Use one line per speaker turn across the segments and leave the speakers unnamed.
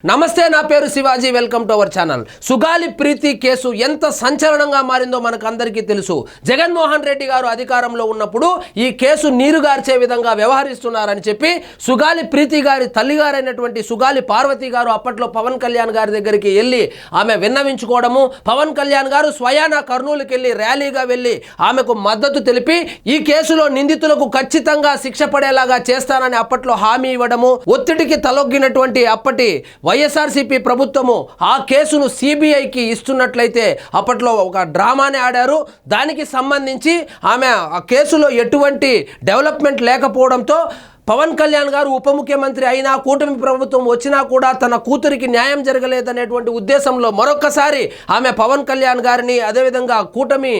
నమస్తే, నా పేరు Shivaji. Welcome to our channel. Sugali Preethi case ఎంత సంచలనంగా మారిందో మనకు అందరికీ తెలుసు. జగన్మోహన్ రెడ్డి గారు అధికారంలో ఉన్నప్పుడు ఈ కేసు నీరుగార్చే విధంగా వ్యవహరిస్తున్నారని చెప్పి సుగాలి ప్రీతి గారి తల్లిగారైనటువంటి సుగాలి పార్వతి గారు అప్పట్లో పవన్ కళ్యాణ్ గారి దగ్గరికి వెళ్ళి ఆమె విన్నవించుకోవడము, పవన్ కళ్యాణ్ గారు స్వయానా కర్నూలుకి వెళ్ళి ర్యాలీగా వెళ్ళి ఆమెకు మద్దతు తెలిపి ఈ కేసులో నిందితులకు ఖచ్చితంగా శిక్ష పడేలాగా చేస్తానని అప్పట్లో హామీ ఇవ్వడము, ఒత్తిడికి తలొగ్గినటువంటి అప్పటి వైఎస్ఆర్సీపీ ప్రభుత్వము ఆ కేసును సిబిఐకి ఇస్తున్నట్లయితే అప్పట్లో ఒక డ్రామాని ఆడారు. దానికి సంబంధించి ఆమె ఆ కేసులో ఎటువంటి డెవలప్మెంట్ లేకపోవడంతో పవన్ కళ్యాణ్ గారు ఉప ముఖ్యమంత్రి అయినా, కూటమి ప్రభుత్వం వచ్చినా కూడా తన కూతురికి న్యాయం జరగలేదనేటువంటి ఉద్దేశంలో మరొకసారి ఆమె పవన్ కళ్యాణ్ గారిని అదేవిధంగా కూటమి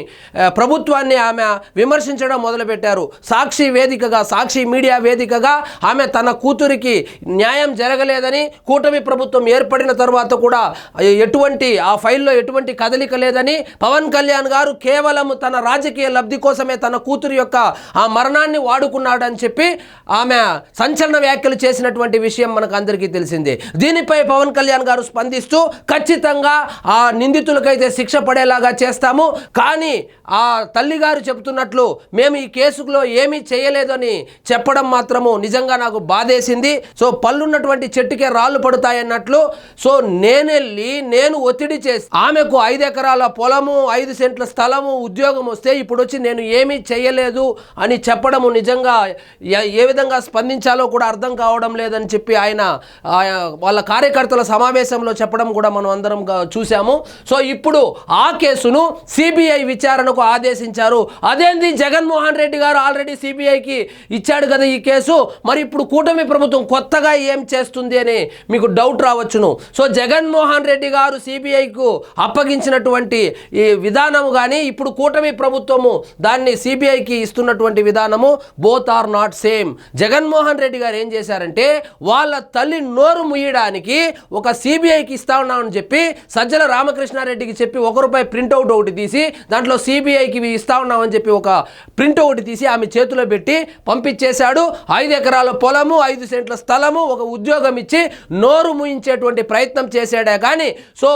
ప్రభుత్వాన్ని ఆమె విమర్శించడం మొదలుపెట్టారు. సాక్షి వేదికగా, సాక్షి మీడియా వేదికగా ఆమె తన కూతురికి న్యాయం జరగలేదని, కూటమి ప్రభుత్వం ఏర్పడిన తర్వాత కూడా ఎటువంటి ఆ ఫైల్లో ఎటువంటి కదలిక లేదని, పవన్ కళ్యాణ్ గారు కేవలం తన రాజకీయ లబ్ధి కోసమే తన కూతురి యొక్క ఆ మరణాన్ని వాడుకున్నాడని చెప్పి ఆమె సంచలన వ్యాఖ్యలు చేసినటువంటి విషయం మనకు అందరికీ తెలిసిందే. దీనిపై పవన్ కళ్యాణ్ గారు స్పందిస్తూ ఖచ్చితంగా ఆ నిందితులకైతే శిక్ష పడేలాగా చేస్తాము, కానీ ఆ తల్లిగారు చెబుతున్నట్లు మేము ఈ కేసులో ఏమీ చేయలేదని చెప్పడం మాత్రము నిజంగా నాకు బాధేసింది. సో పళ్ళున్నటువంటి చెట్టుకే రాళ్ళు పడతాయన్నట్లు. సో నేను ఒత్తిడి చేసి ఆమెకు 5 ఎకరాల పొలము, 5 సెంట్ల స్థలము, ఉద్యోగం వస్తే ఇప్పుడు వచ్చి నేను ఏమీ చేయలేదు అని చెప్పడము నిజంగా ఏ విధంగా స్పందించాలో కూడా అర్థం కావడం లేదని చెప్పి ఆయన వాళ్ళ కార్యకర్తల సమావేశంలో చెప్పడం కూడా మనం అందరం చూసాము. సో ఇప్పుడు ఆ కేసును సిబిఐ విచారణకు ఆదేశించారు. అదేంది, జగన్మోహన్ రెడ్డి గారు ఆల్రెడీ సిబిఐకి ఇచ్చాడు కదా ఈ కేసు, మరి ఇప్పుడు కూటమి ప్రభుత్వం కొత్తగా ఏం చేస్తుంది అని మీకు డౌట్ రావచ్చును. సో జగన్మోహన్ రెడ్డి గారు సిబిఐకు అప్పగించినటువంటి ఈ విధానము కానీ ఇప్పుడు కూటమి ప్రభుత్వము దాన్ని సిబిఐకి ఇస్తున్నటువంటి విధానము both are not same. Jaganmohan Reddy గారు ఏం చేశారంటే వాళ్ళ తల్లి నోరు ముయ్యడానికి ఒక సిబిఐకి ఇస్తా ఉన్నామని చెప్పి సజ్జల రామకృష్ణారెడ్డికి చెప్పి ₹1 ప్రింట్అవుట్ ఒకటి తీసి దాంట్లో సిబిఐకి ఇస్తా ఉన్నామని చెప్పి ఒక ప్రింట్ ఒకటి తీసి ఆమె చేతిలో పెట్టి పంపించేశాడు. 5 ఎకరాల పొలము, 5 సెంట్ల స్థలము, ఒక ఉద్యోగం ఇచ్చి నోరు ముయించేటువంటి ప్రయత్నం చేశాడే కానీ సో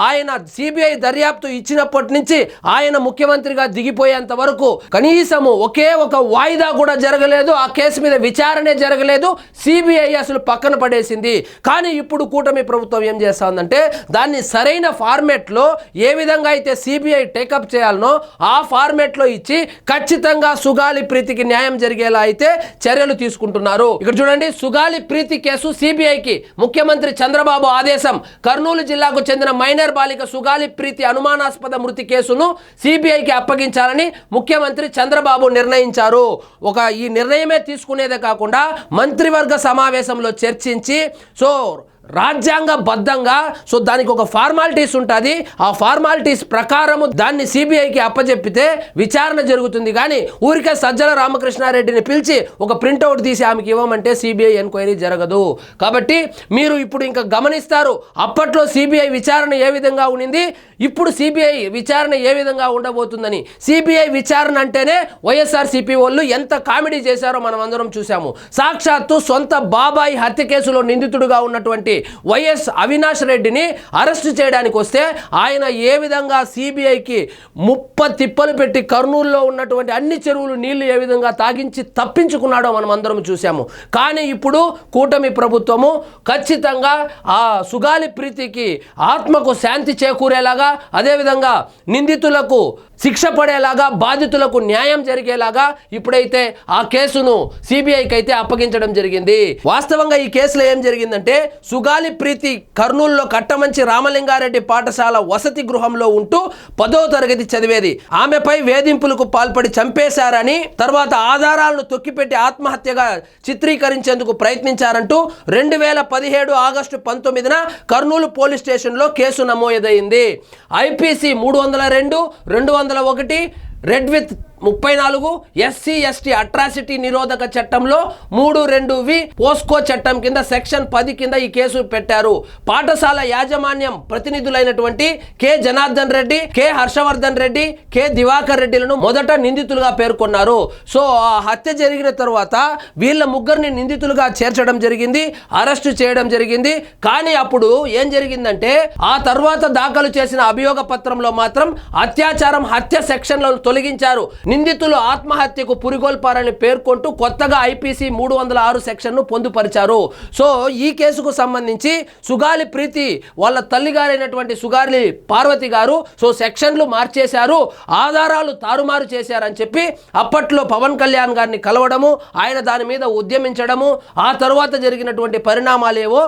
ఆయన సిబిఐ దర్యాప్తు ఇచ్చినప్పటి నుంచి ఆయన ముఖ్యమంత్రిగా దిగిపోయేంత వరకు కనీసము ఒకే ఒక వాయిదా కూడా జరగలేదు. ఆ కేసు మీద విచారణే జరగలేదు. సిబిఐ అసలు పక్కన పడేసింది. కానీ ఇప్పుడు కూటమి ప్రభుత్వం ఏం చేస్తుందంటే దాన్ని సరైన ఫార్మేట్లో ఏ విధంగా అయితే సిబిఐ టేకప్ చేయాలనో ఆ ఫార్మేట్లో ఇచ్చి ఖచ్చితంగా సుగాలి ప్రీతికి న్యాయం జరిగేలా అయితే చర్యలు తీసుకుంటున్నారు. ఇక్కడ చూడండి, సుగాలి ప్రీతి కేసు సిబిఐకి ముఖ్యమంత్రి చంద్రబాబు ఆదేశం. కర్నూలు జిల్లాకు చెందిన మైనర్ బాలిక సుగాలి ప్రీతి అనుమానాస్పద మృతి కేసును సిబిఐకి అప్పగించాలని ముఖ్యమంత్రి చంద్రబాబు నిర్ణయించారు. ఈ నిర్ణయమే తీసుకునేదే కాకుండా మంత్రివర్గ సమావేశంలో చర్చించి సో రాజ్యాంగబద్ధంగా సో దానికి ఒక ఫార్మాలిటీస్ ఉంటుంది. ఆ ఫార్మాలిటీస్ ప్రకారము దాన్ని సిబిఐకి అప్పచెప్పితే విచారణ జరుగుతుంది. కానీ ఊరికే సజ్జల రామకృష్ణారెడ్డిని పిలిచి ఒక ప్రింట్అవుట్ తీసి ఆమెకి ఇవ్వమంటే సిబిఐ ఎంక్వైరీ జరగదు. కాబట్టి మీరు ఇప్పుడు ఇంకా గమనిస్తారు, అప్పట్లో సిబిఐ విచారణ ఏ విధంగా ఉండింది, ఇప్పుడు సిబిఐ విచారణ ఏ విధంగా ఉండబోతుందని. సిబిఐ విచారణ అంటేనే వైఎస్ఆర్సీపీ వాళ్ళు ఎంత కామెడీ చేశారో మనం అందరం చూసాము. సాక్షాత్తు సొంత బాబాయి హత్య కేసులో నిందితుడుగా ఉన్నటువంటి వైఎస్ అవినాష్ రెడ్డిని అరెస్టు చేయడానికి వస్తే ఆయన ఏ విధంగా సిబిఐకి తిప్పలు పెట్టి కర్నూలులో ఉన్నటువంటి అన్ని చెరువులు నీళ్లు ఏ విధంగా తాగించి తప్పించుకున్నాడో మనం అందరం చూసాము. కానీ ఇప్పుడు కూటమి ప్రభుత్వము ఖచ్చితంగా ఆ సుగాలి ప్రీతికి ఆత్మకు శాంతి చేకూరేలాగా, అదేవిధంగా నిందితులకు శిక్ష పడేలాగా, బాధితులకు న్యాయం జరిగేలాగా ఇప్పుడైతే ఆ కేసును సిబిఐకి అయితే అప్పగించడం జరిగింది. వాస్తవంగా ఈ కేసులో ఏం జరిగిందంటే సుగాలి ప్రీతి కర్నూలులో కట్టమంచి రామలింగారెడ్డి పాఠశాల వసతి గృహంలో ఉంటూ 10వ తరగతి చదివేది. ఆమెపై వేధింపులకు పాల్పడి చంపేశారని, తర్వాత ఆధారాలను తొక్కిపెట్టి ఆత్మహత్యగా చిత్రీకరించేందుకు ప్రయత్నించారంటూ 2017 ఆగస్టు 19న కర్నూలు పోలీస్ స్టేషన్లో కేసు నమోదైంది. IPC 302, 201 red with 34 SC ST atrocity నిరోధక చట్టంలో 3(2)వి పోస్కో చట్టం కింద సెక్షన్ 10 కింద ఈ కేసు పెట్టారు. పాఠశాల యాజమాన్యం ప్రతినిధులైనటువంటి K Janardhan Reddy, K Harshavardhan Reddy, K Divakar రెడ్డిలను మొదట నిందితులుగా పేర్కొన్నారు. సో ఆ హత్య జరిగిన తర్వాత వీళ్ళ ముగ్గురిని నిందితులుగా చేర్చడం జరిగింది, అరెస్టు చేయడం జరిగింది. కానీ అప్పుడు ఏం జరిగిందంటే ఆ తర్వాత దాఖలు చేసిన అభియోగ పత్రంలో మాత్రం అత్యాచారం హత్య సెక్షన్లను తొలగించారు. నిందితులు ఆత్మహత్యకు పురిగొల్పారని పేర్కొంటూ కొత్తగా IPC 306 సెక్షన్ను పొందుపరిచారు. సో ఈ కేసుకు సంబంధించి సుగాలి ప్రీతి వాళ్ళ తల్లిగారైనటువంటి సుగాలి పార్వతి గారు సో సెక్షన్లు మార్చేశారు, ఆధారాలు తారుమారు చేశారని చెప్పి అప్పట్లో పవన్ కళ్యాణ్ గారిని కలవడము, ఆయన దాని మీద ఉద్యమించడము, ఆ తర్వాత జరిగినటువంటి పరిణామాలేవో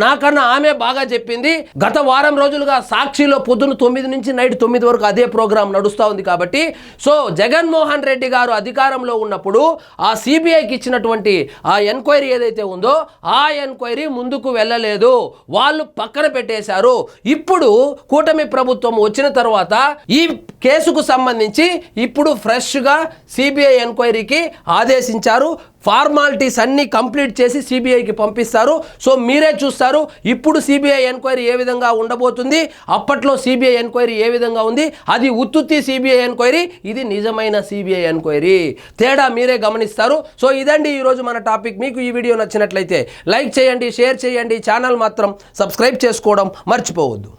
నాకన్నా ఆమె బాగా చెప్పింది. గత వారం రోజులుగా సాక్షిలో పొద్దున 9 నుంచి నైట్ 9 వరకు అదే ప్రోగ్రాం నడుస్తూ ఉంది. కాబట్టి సో జగన్మోహన్ రెడ్డి గారు అధికారంలో ఉన్నప్పుడు ఆ CBIకి ఇచ్చినటువంటి ఆ ఎంక్వైరీ ఏదైతే ఉందో ఆ ఎంక్వైరీ ముందుకు వెళ్ళలేదు, వాళ్ళు పక్కన పెట్టేశారు. ఇప్పుడు కూటమి ప్రభుత్వం వచ్చిన తర్వాత ఈ కేసుకు సంబంధించి ఇప్పుడు ఫ్రెష్గా CBI ఎంక్వైరీకి ఆదేశించారు. ఫార్మాలిటీస్ అన్నీ కంప్లీట్ చేసి CBIకి పంపిస్తారు. సో మీరే చూస్తారు ఇప్పుడు CBI ఎంక్వైరీ ఏ విధంగా ఉండబోతుంది, అప్పట్లో CBI ఎంక్వైరీ ఏ విధంగా ఉంది. అది ఉత్తుత్తి CBI ఎంక్వైరీ, ఇది నిజమైన CBI ఎంక్వైరీ. తేడా మీరే గమనిస్తారు. సో ఇదండి ఈరోజు మన టాపిక్. మీకు ఈ వీడియో నచ్చినట్లయితే లైక్ చేయండి, షేర్ చేయండి, ఛానల్ మాత్రం సబ్స్క్రైబ్ చేసుకోవడం మర్చిపోవద్దు.